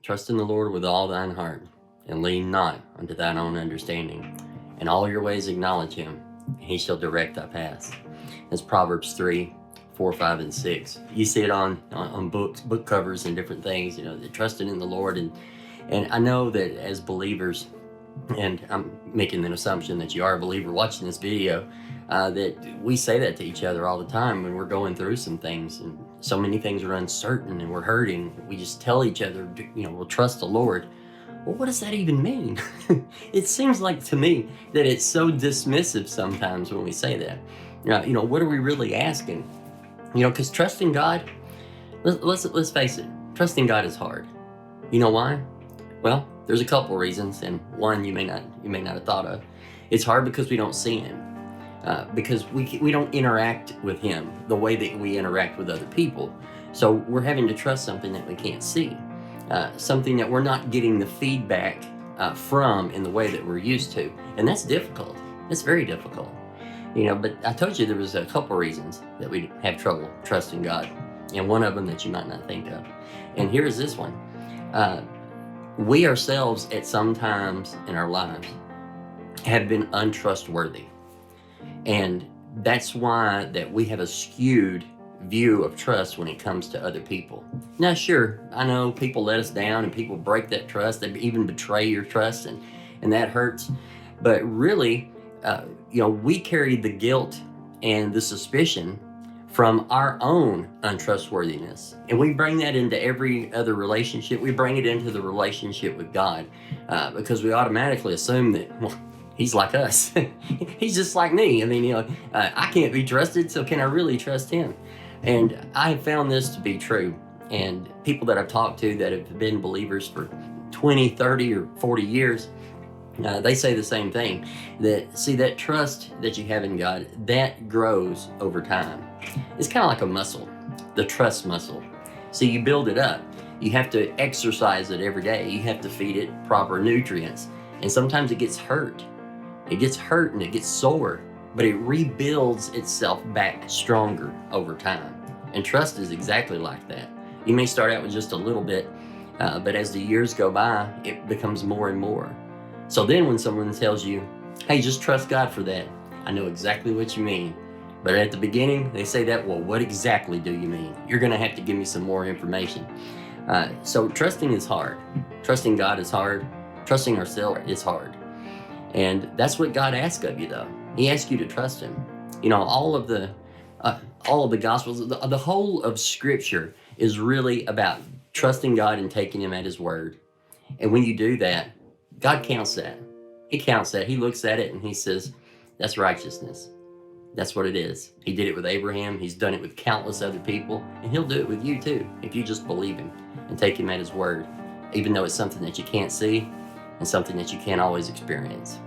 Trust in the Lord with all thine heart, and lean not unto thine own understanding. In all your ways acknowledge him, and he shall direct thy paths. That's Proverbs 3, 4, 5, and 6. You see it on book covers and different things, trusting in the Lord. And I know that as believers, and I'm making an assumption that you are a believer watching this video, that we say that to each other all the time when we're going through some things, and so many things are uncertain and we're hurting. We just tell each other, we'll trust the Lord. Well, what does that even mean? It seems like to me that it's so dismissive sometimes when we say that. What are we really asking? Because trusting God, let's face it, trusting God is hard. You know why? Well, there's a couple reasons, and one you may not have thought of. It's hard because we don't see him, because we don't interact with him the way that we interact with other people. So we're having to trust something that we can't see, something that we're not getting the feedback from in the way that we're used to, and that's difficult. It's very difficult, But I told you there was a couple reasons that we have trouble trusting God, and one of them that you might not think of. And here's this one. We ourselves at some times in our lives have been untrustworthy. And that's why that we have a skewed view of trust when it comes to other people. Now, sure, I know people let us down and people break that trust. They even betray your trust, and that hurts. But really, we carry the guilt and the suspicion from our own untrustworthiness. And we bring that into every other relationship. We bring it into the relationship with God, because we automatically assume that, well, he's like us. He's just like me. I mean, I can't be trusted, so can I really trust him? And I have found this to be true. And people that I've talked to that have been believers for 20, 30, or 40 years, they say the same thing, that trust that you have in God, that grows over time. It's kind of like a muscle, the trust muscle. So you build it up. You have to exercise it every day. You have to feed it proper nutrients. And sometimes it gets hurt. It gets hurt and it gets sore, but it rebuilds itself back stronger over time. And trust is exactly like that. You may start out with just a little bit, but as the years go by, it becomes more and more. So then when someone tells you, hey, just trust God for that, I know exactly what you mean. But at the beginning, they say that, well, what exactly do you mean? You're going to have to give me some more information. So trusting is hard. Trusting God is hard. Trusting ourselves is hard. And that's what God asks of you, though. He asks you to trust him. All of the Gospels, the whole of Scripture is really about trusting God and taking him at his word. And when you do that, God counts that. He counts that. He looks at it and he says, that's righteousness. That's what it is. He did it with Abraham. He's done it with countless other people. And he'll do it with you too, if you just believe him and take him at his word, even though it's something that you can't see and something that you can't always experience.